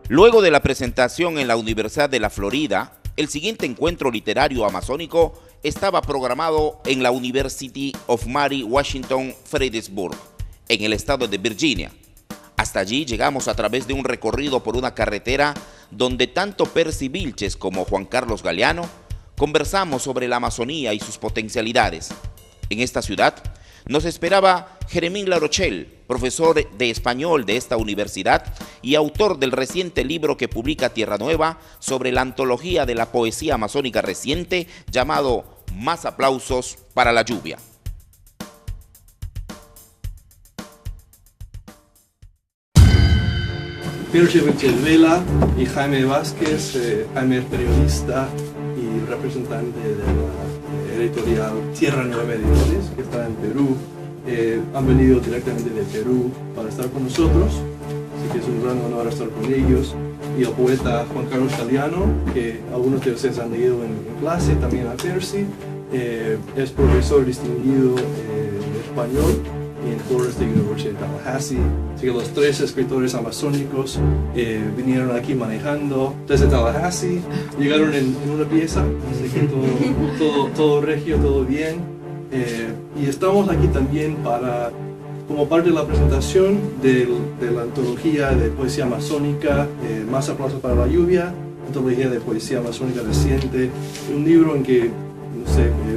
Luego de la presentación en la Universidad de la Florida, el siguiente encuentro literario amazónico estaba programado en la University of Mary Washington Fredericksburg, en el estado de Virginia. Hasta allí llegamos a través de un recorrido por una carretera donde tanto Percy Vilches como Juan Carlos Galeano conversamos sobre la Amazonía y sus potencialidades. En esta ciudad nos esperaba Jeremín Larochelle, profesor de español de esta universidad y autor del reciente libro que publica Tierra Nueva sobre la antología de la poesía amazónica reciente llamado Más aplausos para la lluvia. Percy Vilches Vela y Jaime Vázquez. Jaime es periodista y representante de la editorial Tierra Nueva Editores, que está en Perú. Han venido directamente de Perú para estar con nosotros, así que es un gran honor estar con ellos. Y el poeta Juan Carlos Galeano, que algunos de ustedes han leído en clase, también a Percy, es profesor distinguido de español en Florida State University de Tallahassee. Así que los tres escritores amazónicos vinieron aquí manejando desde Tallahassee, llegaron en una pieza, así que todo regio, todo bien. Y estamos aquí también como parte de la presentación de la antología de poesía amazónica, Más aplausos para la lluvia, antología de poesía amazónica reciente, un libro en que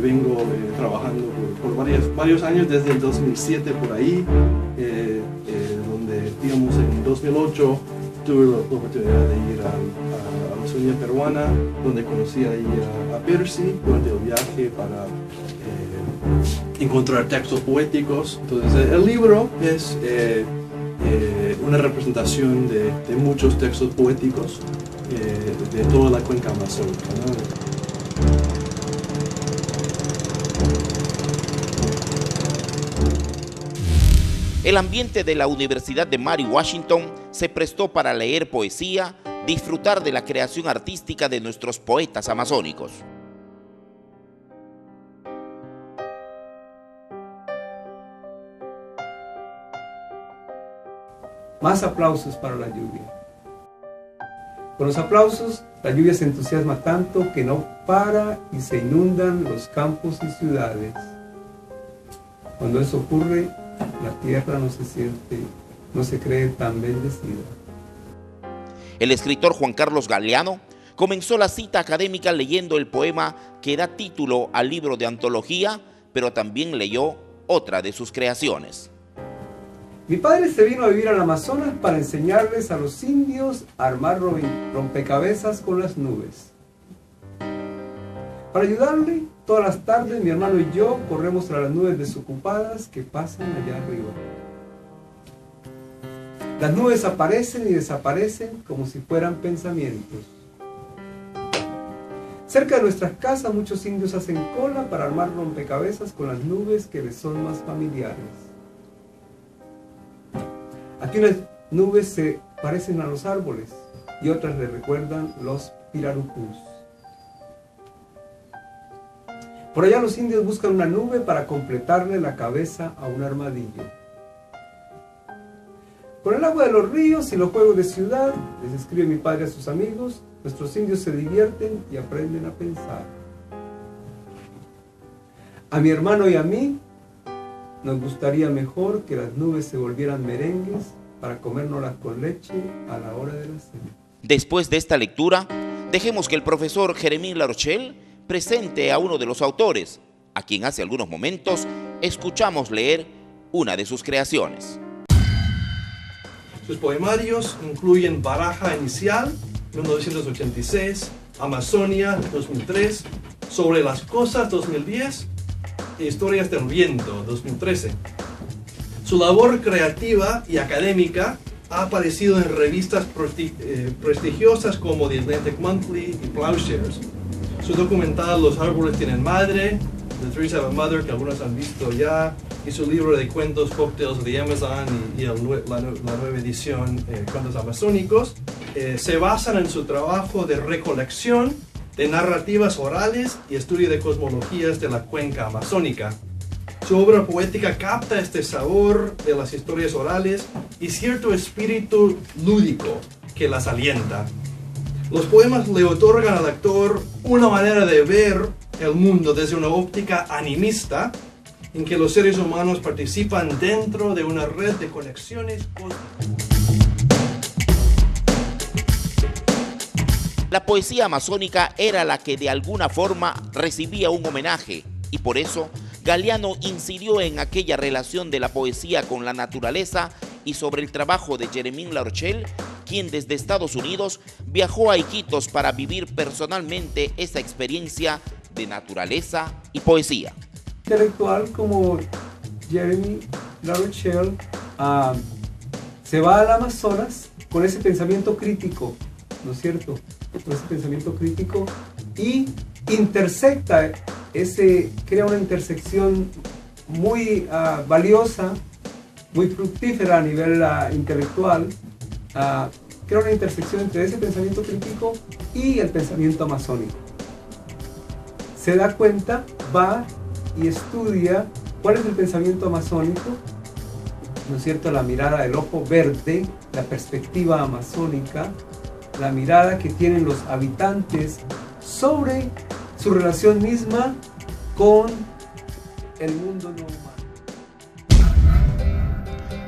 vengo trabajando por varios años, desde el 2007 por ahí, donde, digamos, en 2008 tuve la oportunidad de ir a la Amazonía peruana, donde conocí ahí a Percy durante el viaje para encontrar textos poéticos. Entonces el libro es una representación de muchos textos poéticos de toda la cuenca amazónica, ¿no? El ambiente de la Universidad de Mary Washington se prestó para leer poesía, disfrutar de la creación artística de nuestros poetas amazónicos. Más aplausos para la lluvia. Con los aplausos, la lluvia se entusiasma tanto que no para y se inundan los campos y ciudades. Cuando eso ocurre, la tierra no se cree tan bendecida. El escritor Juan Carlos Galeano comenzó la cita académica leyendo el poema que da título al libro de antología, pero también leyó otra de sus creaciones. Mi padre se vino a vivir al Amazonas para enseñarles a los indios a armar rompecabezas con las nubes. Para ayudarle, todas las tardes mi hermano y yo corremos a las nubes desocupadas que pasan allá arriba. Las nubes aparecen y desaparecen como si fueran pensamientos. Cerca de nuestras casas muchos indios hacen cola para armar rompecabezas con las nubes que les son más familiares. Aquí unas nubes se parecen a los árboles y otras le recuerdan los pirarucús. Por allá los indios buscan una nube para completarle la cabeza a un armadillo. Con el agua de los ríos y los juegos de ciudad, les escribe mi padre a sus amigos, nuestros indios se divierten y aprenden a pensar. A mi hermano y a mí nos gustaría mejor que las nubes se volvieran merengues para comérnoslas con leche a la hora de la cena. Después de esta lectura, dejemos que el profesor Jeremín Larochelle presente a uno de los autores, a quien hace algunos momentos escuchamos leer una de sus creaciones. Sus poemarios incluyen Baraja Inicial, 1986, Amazonia, 2003, Sobre las Cosas, 2010, e Historias del Viento, 2013. Su labor creativa y académica ha aparecido en revistas prestigiosas como The Atlantic Monthly y Plowshares. Su documental Los árboles tienen madre, The Trees Have a Mother, que algunos han visto ya, y su libro de cuentos Folktales of the Amazon y la nueva edición Cuentos Amazónicos, se basan en su trabajo de recolección de narrativas orales y estudio de cosmologías de la cuenca amazónica. Su obra poética capta este sabor de las historias orales y cierto espíritu lúdico que las alienta. Los poemas le otorgan al lector una manera de ver el mundo desde una óptica animista, en que los seres humanos participan dentro de una red de conexiones cósmicas. La poesía amazónica era la que de alguna forma recibía un homenaje y por eso Galeano incidió en aquella relación de la poesía con la naturaleza y sobre el trabajo de Jeremín Larochelle, quien desde Estados Unidos viajó a Iquitos para vivir personalmente esa experiencia de naturaleza y poesía. Intelectual como Jeremy Larochelle se va al Amazonas con ese pensamiento crítico, ¿no es cierto? Con ese pensamiento crítico y intersecta, crea una intersección muy valiosa, muy fructífera a nivel intelectual, crea una intersección entre ese pensamiento crítico y el pensamiento amazónico. Se da cuenta, va y estudia cuál es el pensamiento amazónico, ¿no es cierto? La mirada del ojo verde, la perspectiva amazónica, la mirada que tienen los habitantes sobre su relación misma con el mundo no humano.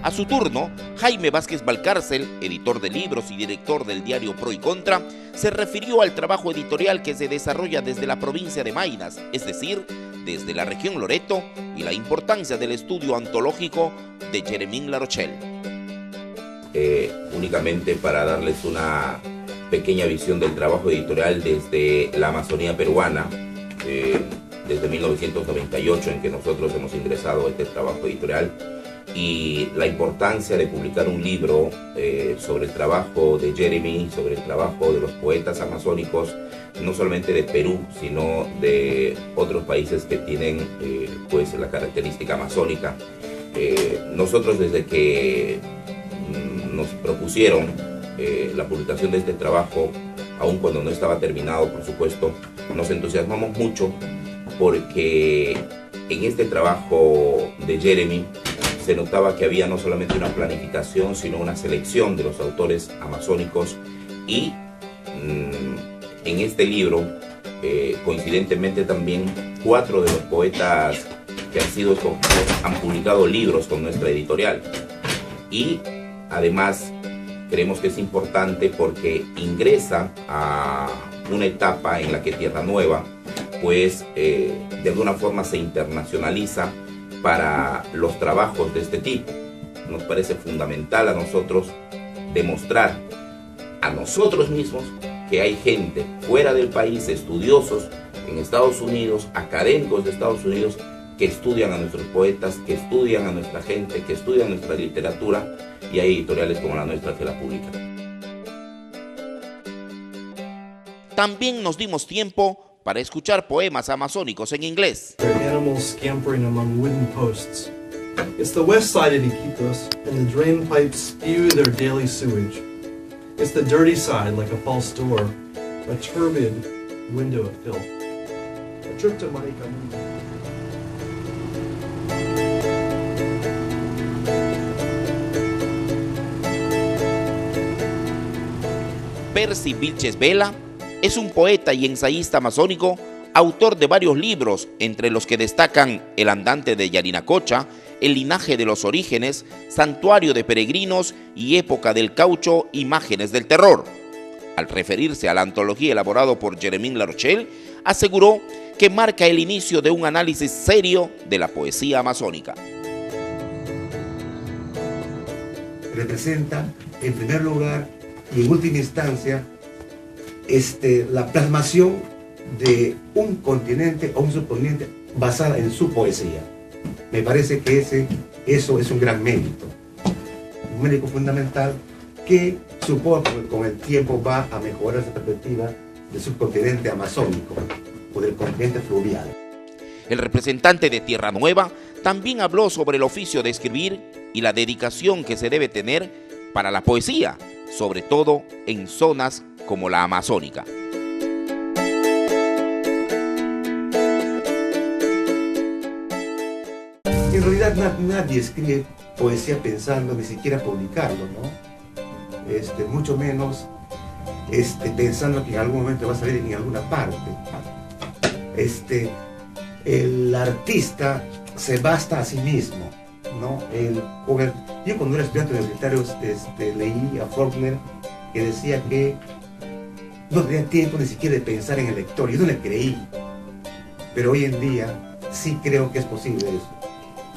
A su turno, Jaime Vázquez Valcárcel, editor de libros y director del diario Pro y Contra, se refirió al trabajo editorial que se desarrolla desde la provincia de Maynas, es decir, desde la región Loreto, y la importancia del estudio antológico de Jeremín Larochelle. Únicamente para darles una pequeña visión del trabajo editorial desde la Amazonía peruana, desde 1998 en que nosotros hemos ingresado a este trabajo editorial, y la importancia de publicar un libro sobre el trabajo de Jeremy, sobre el trabajo de los poetas amazónicos, no solamente de Perú, sino de otros países que tienen pues la característica amazónica. Nosotros desde que nos propusieron la publicación de este trabajo, aun cuando no estaba terminado, por supuesto, nos entusiasmamos mucho porque en este trabajo de Jeremy se notaba que había no solamente una planificación, sino una selección de los autores amazónicos y en este libro, coincidentemente también, 4 de los poetas que han sido escogidos han publicado libros con nuestra editorial. Y además creemos que es importante porque ingresa a una etapa en la que Tierra Nueva, pues de alguna forma se internacionaliza para los trabajos de este tipo. Nos parece fundamental a nosotros demostrar a nosotros mismos que hay gente fuera del país, estudiosos en Estados Unidos, académicos de Estados Unidos, que estudian a nuestros poetas, que estudian a nuestra gente, que estudian nuestra literatura, y hay editoriales como la nuestra que la publican. También nos dimos tiempo para escuchar poemas amazónicos en inglés. Animals scampering among wooden posts. It's the west side of Iquitos, and the drain pipes spew their daily sewage. It's the dirty side, like a false door, a turbid window of filth. A trip to Maricamundo. Percy Vilches Vela es un poeta y ensayista amazónico, autor de varios libros, entre los que destacan El andante de Yarinacocha, El linaje de los orígenes, Santuario de peregrinos y Época del caucho, Imágenes del terror. Al referirse a la antología elaborada por Jeremín Larochelle, aseguró que marca el inicio de un análisis serio de la poesía amazónica. Representa, en primer lugar y en última instancia, la plasmación de un continente o un subcontinente basada en su poesía. Me parece que eso es un gran mérito. Un mérito fundamental que supongo que con el tiempo va a mejorar esa perspectiva del subcontinente amazónico o del continente fluvial. El representante de Tierra Nueva también habló sobre el oficio de escribir y la dedicación que se debe tener para la poesía, sobre todo en zonas como la amazónica. En realidad nadie escribe poesía pensando ni siquiera publicarlo, ¿no? mucho menos pensando que en algún momento va a salir en alguna parte. El artista se basta a sí mismo, ¿no? Yo cuando era estudiante universitario leí a Faulkner, que decía que no tenía tiempo ni siquiera de pensar en el lector. Yo no le creí, pero hoy en día sí creo que es posible eso,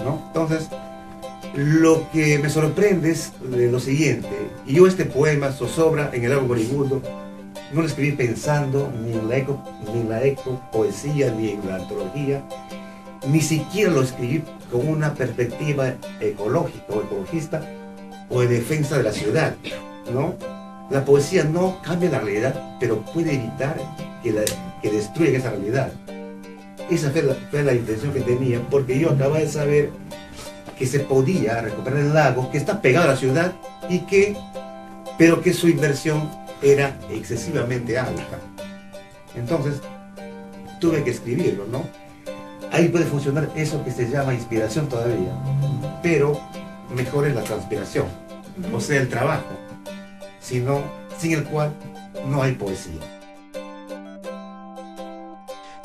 ¿no? Entonces, lo que me sorprende es lo siguiente. Yo este poema, Zozobra en el lago moribundo, no lo escribí pensando ni en la ecopoesía, ni en la antología, ni siquiera lo escribí con una perspectiva ecológica o ecologista o de defensa de la ciudad, ¿no? La poesía no cambia la realidad, pero puede evitar que destruyan esa realidad. Esa fue la intención que tenía, porque yo acababa de saber que se podía recuperar el lago, que está pegado a la ciudad, pero que su inversión era excesivamente alta. Entonces, tuve que escribirlo, ¿no? Ahí puede funcionar eso que se llama inspiración todavía, pero mejor es la transpiración, o sea, el trabajo, sin el cual no hay poesía.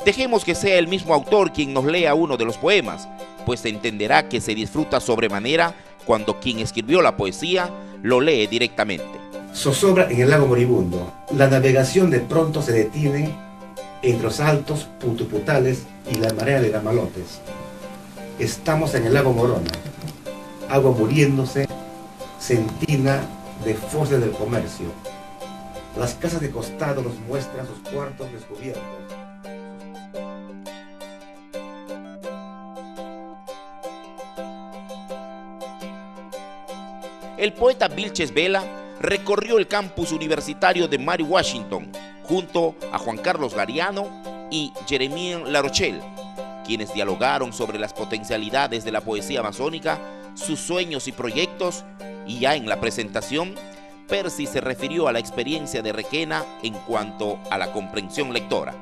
Dejemos que sea el mismo autor quien nos lea uno de los poemas, pues se entenderá que se disfruta sobremanera cuando quien escribió la poesía lo lee directamente. Zozobra en el lago moribundo. La navegación de pronto se detiene entre los altos putuputales y la marea de gamalotes. Estamos en el lago Morona, agua muriéndose, sentina de fósiles del comercio. Las casas de costado nos muestran sus cuartos descubiertos. El poeta Vilches Vela recorrió el campus universitario de Mary Washington junto a Juan Carlos Gariano y Jeremín Larochelle, quienes dialogaron sobre las potencialidades de la poesía amazónica, sus sueños y proyectos, y ya en la presentación, Percy se refirió a la experiencia de Requena en cuanto a la comprensión lectora.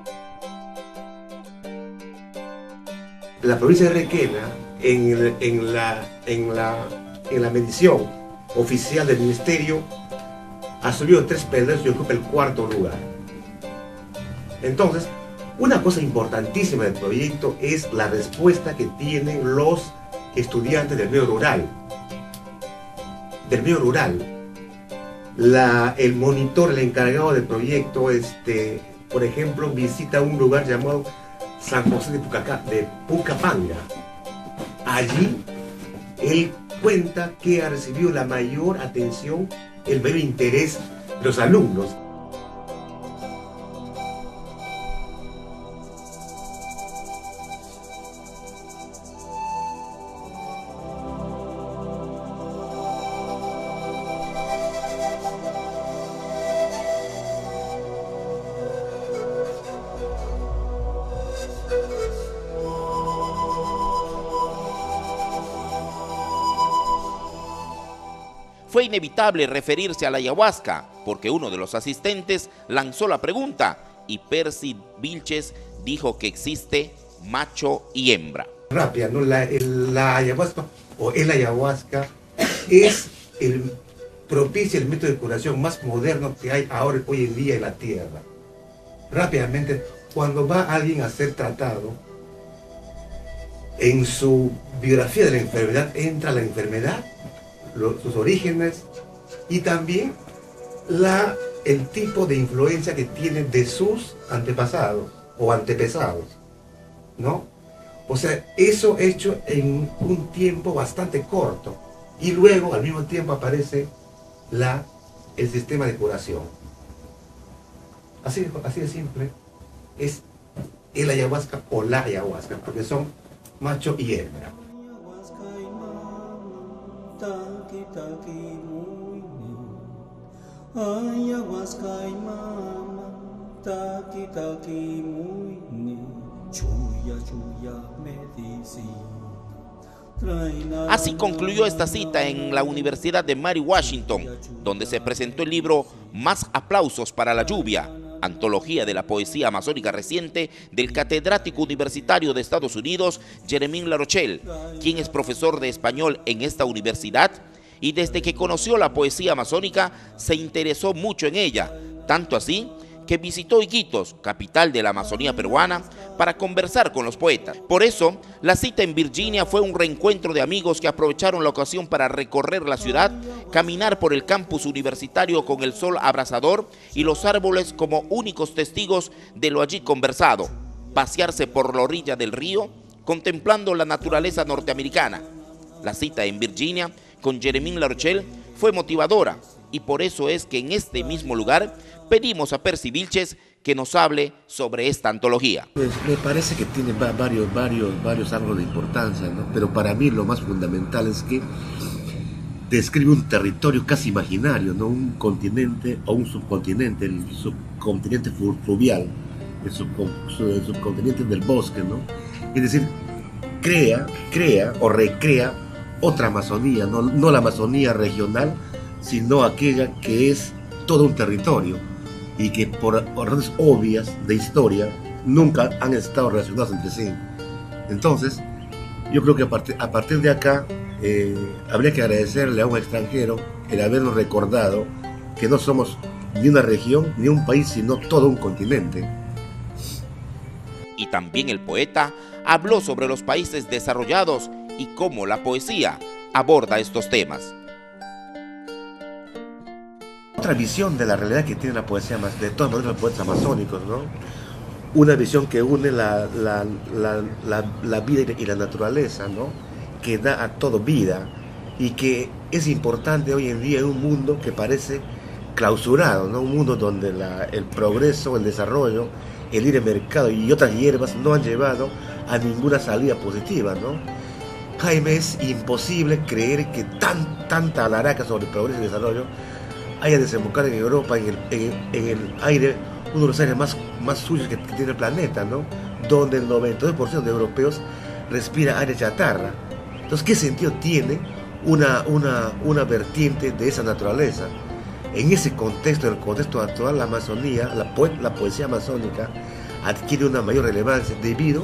La provincia de Requena, en la medición oficial del ministerio, ha subido 3 peldaños y ocupa el 4º lugar. Entonces, una cosa importantísima del proyecto es la respuesta que tienen los estudiantes del medio rural. El monitor, el encargado del proyecto, por ejemplo, visita un lugar llamado San José de Pucapanga. Allí, él cuenta que ha recibido la mayor atención, el mayor interés de los alumnos. Fue inevitable referirse a la ayahuasca, porque uno de los asistentes lanzó la pregunta y Percy Vilches dijo que existe macho y hembra. Rápida, ¿no? La ayahuasca o el ayahuasca es propicia el método de curación más moderno que hay hoy en día en la tierra. Rápidamente, cuando va alguien a ser tratado, en su biografía de la enfermedad entra la enfermedad, sus orígenes y también el tipo de influencia que tienen de sus antepasados o antepasados, ¿no? O sea, eso hecho en un tiempo bastante corto y luego al mismo tiempo aparece el sistema de curación. Así de simple es el ayahuasca o la ayahuasca, porque son macho y hembra. Así concluyó esta cita en la Universidad de Mary Washington, donde se presentó el libro Más aplausos para la lluvia, antología de la poesía amazónica reciente del catedrático universitario de Estados Unidos, Jeremín Larochelle, quien es profesor de español en esta universidad y desde que conoció la poesía amazónica se interesó mucho en ella, tanto así que visitó Iquitos, capital de la Amazonía peruana, para conversar con los poetas. Por eso, la cita en Virginia fue un reencuentro de amigos que aprovecharon la ocasión para recorrer la ciudad, caminar por el campus universitario con el sol abrasador y los árboles como únicos testigos de lo allí conversado, pasearse por la orilla del río, contemplando la naturaleza norteamericana. La cita en Virginia con Jeremín Larochelle fue motivadora y por eso es que en este mismo lugar pedimos a Percy Vilches que nos hable sobre esta antología. Pues me parece que tiene varios árboles de importancia, ¿no? Pero para mí lo más fundamental es que describe un territorio casi imaginario, ¿no? Un continente o un subcontinente, el subcontinente fluvial, el subcontinente del bosque, ¿no? Es decir, crea o recrea otra Amazonía, no la Amazonía regional, sino aquella que es todo un territorio y que por razones obvias de historia nunca han estado relacionados entre sí. Entonces, yo creo que a partir de acá habría que agradecerle a un extranjero el habernos recordado que no somos ni una región ni un país, sino todo un continente. Y también el poeta habló sobre los países desarrollados y cómo la poesía aborda estos temas. Otra visión de la realidad que tiene la poesía, de todas maneras los poetas amazónicos, ¿no? Una visión que une la vida y la naturaleza, ¿no? Que da a todo vida y que es importante hoy en día en un mundo que parece clausurado, ¿no? Un mundo donde el progreso, el desarrollo, el libre mercado y otras hierbas no han llevado a ninguna salida positiva, ¿no? Jaime, es imposible creer que tanta alaraca sobre el progreso y el desarrollo haya desembocado en Europa, en el aire, uno de los aires más sucios que tiene el planeta, ¿no? Donde el 92% de europeos respira aire chatarra. Entonces, ¿qué sentido tiene una vertiente de esa naturaleza? En ese contexto, en el contexto actual, la Amazonía, la poesía amazónica adquiere una mayor relevancia debido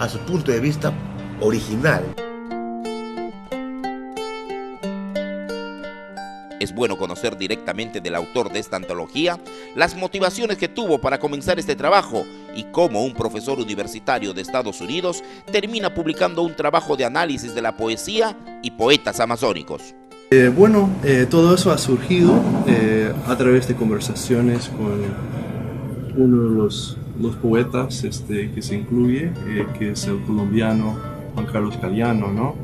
a su punto de vista original. Es bueno conocer directamente del autor de esta antología las motivaciones que tuvo para comenzar este trabajo y cómo un profesor universitario de Estados Unidos termina publicando un trabajo de análisis de la poesía y poetas amazónicos. Todo eso ha surgido a través de conversaciones con uno de los poetas que se incluye, que es el colombiano Juan Carlos Galeano, ¿no?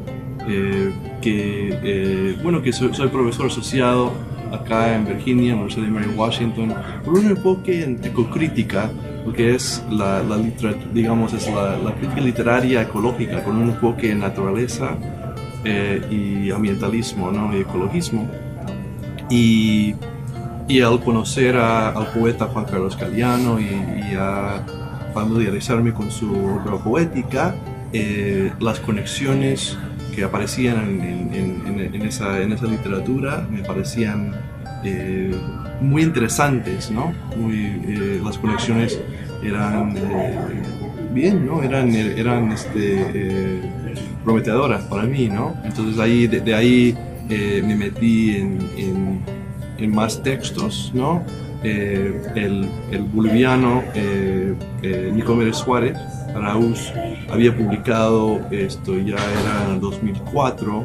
Que soy profesor asociado acá en Virginia, en la Universidad de Mary Washington, por un enfoque en ecocrítica, porque es la crítica literaria ecológica, con un enfoque en naturaleza y ambientalismo, ¿no? Y ecologismo. Y al conocer al poeta Juan Carlos Galeano y a familiarizarme con su obra poética, las conexiones que aparecían en esa literatura me parecían muy interesantes, ¿no? Las conexiones eran bien, ¿no? Eran prometedoras para mí, ¿no? Entonces de ahí me metí en más textos, ¿no? El boliviano Nicomedes Suárez Araúz había publicado, ya era en el 2004,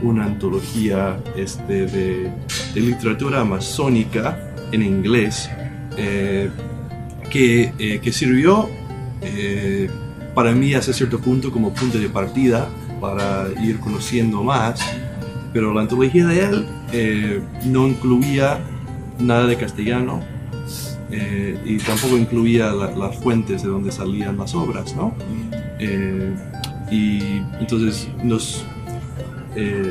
una antología de literatura amazónica en inglés que sirvió para mí hasta cierto punto como punto de partida para ir conociendo más, pero la antología de él no incluía nada de castellano. Y tampoco incluía las fuentes de donde salían las obras, ¿no? Y entonces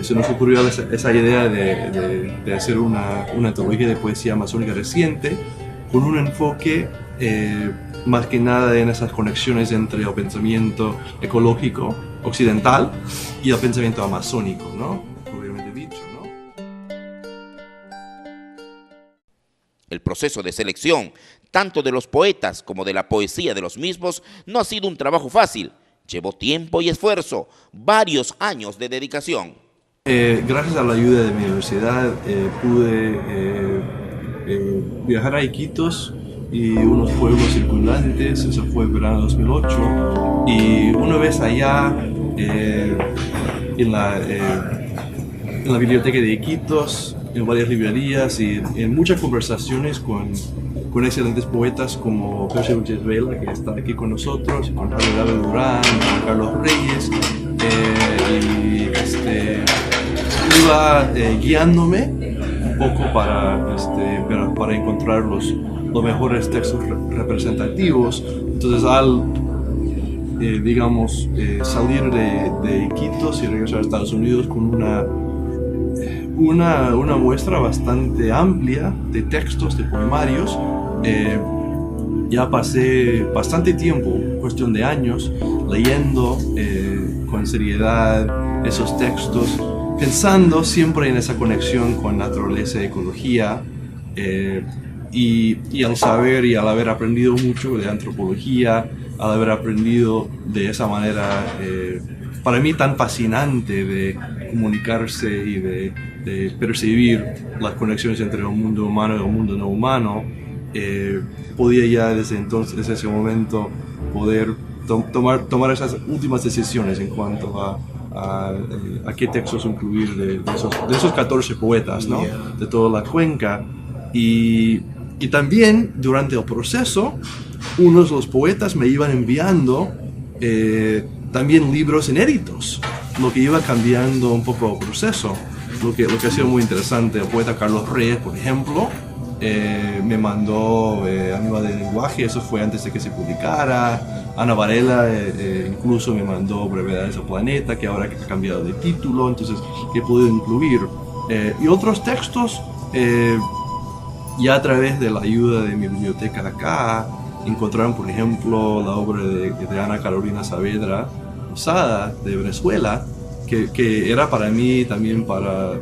se nos ocurrió esa idea de hacer una antología de poesía amazónica reciente con un enfoque más que nada en esas conexiones entre el pensamiento ecológico occidental y el pensamiento amazónico, ¿no? Obviamente dicho, ¿no? El proceso de selección, tanto de los poetas como de la poesía de los mismos, no ha sido un trabajo fácil. Llevó tiempo y esfuerzo, varios años de dedicación. Gracias a la ayuda de mi universidad pude viajar a Iquitos y unos pueblos circundantes. Eso fue en verano de 2008. Y una vez allá en la biblioteca de Iquitos, en varias librerías y en muchas conversaciones con excelentes poetas como Percy Buches Vela, que está aquí con nosotros, con Carlos David Durán, con Carlos Reyes, iba guiándome un poco para encontrar los mejores textos representativos. Entonces, al salir de Iquitos y regresar a Estados Unidos con una muestra bastante amplia de textos, de poemarios, ya pasé bastante tiempo, cuestión de años, leyendo con seriedad esos textos, pensando siempre en esa conexión con naturaleza y ecología, y al saber y al haber aprendido mucho de antropología, al haber aprendido de esa manera para mí tan fascinante de comunicarse y de percibir las conexiones entre el mundo humano y el mundo no humano, podía ya desde ese momento poder tomar esas últimas decisiones en cuanto a qué textos incluir de esos 14 poetas, ¿no? De toda la cuenca. Y también durante el proceso, unos de los poetas me iban enviando también libros inéditos, lo que iba cambiando un poco el proceso, lo que ha sido muy interesante. El poeta Carlos Reyes, por ejemplo, me mandó Aníbal del lenguaje, eso fue antes de que se publicara. Ana Varela incluso me mandó Brevedades del planeta, que ahora ha cambiado de título, entonces que he podido incluir. Y otros textos, ya a través de la ayuda de mi biblioteca de acá, encontraron, por ejemplo, la obra de Ana Carolina Saavedra Posada, de Venezuela, que era para mí, también para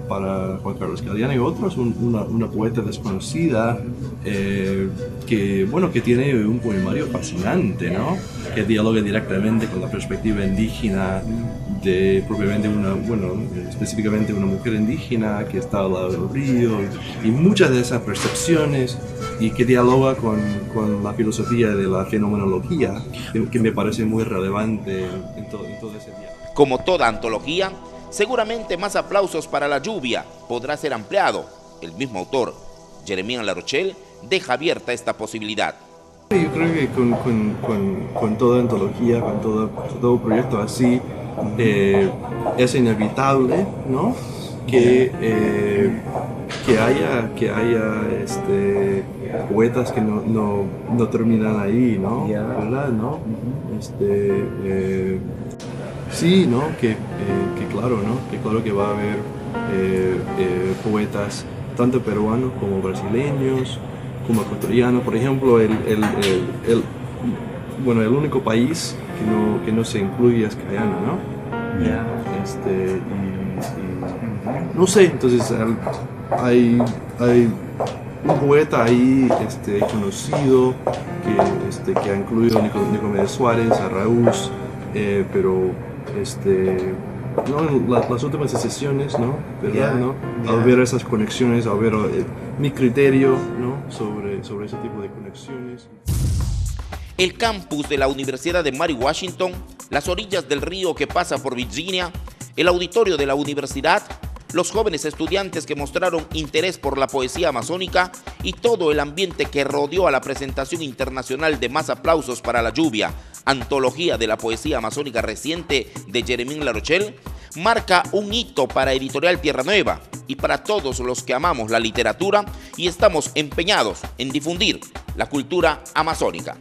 Juan Carlos Galeano y otros, una poeta desconocida, que tiene un poemario fascinante, ¿no? Que dialoga directamente con la perspectiva indígena de propiamente específicamente una mujer indígena que está al lado del río, y muchas de esas percepciones, y que dialoga con la filosofía de la fenomenología, que me parece muy relevante en todo ese día. Como toda antología, seguramente más aplausos para La lluvia podrá ser ampliado. El mismo autor, Jeremías Larochelle, deja abierta esta posibilidad. Yo creo que con toda antología, con todo proyecto así, es inevitable, ¿no? que haya poetas que no terminan ahí, ¿no? ¿Verdad? ¿No? Sí, ¿no? Que claro, ¿no? Que claro que va a haber poetas tanto peruanos como brasileños, como ecuatorianos. Por ejemplo, el único país que no se incluye es Guyana, ¿no? No sé, entonces hay un poeta ahí conocido que ha incluido a Nicomedes Suárez, a Raús, pero no, las últimas sesiones, ¿no? ¿Verdad? ¿No? Al ver esas conexiones, al ver mi criterio, ¿no? sobre ese tipo de conexiones. El campus de la Universidad de Mary Washington, las orillas del río que pasa por Virginia, el auditorio de la universidad, los jóvenes estudiantes que mostraron interés por la poesía amazónica y todo el ambiente que rodeó a la presentación internacional de Más aplausos para la lluvia, antología de la poesía amazónica reciente de Jeremías Larochelle, marca un hito para Editorial Tierra Nueva y para todos los que amamos la literatura y estamos empeñados en difundir la cultura amazónica.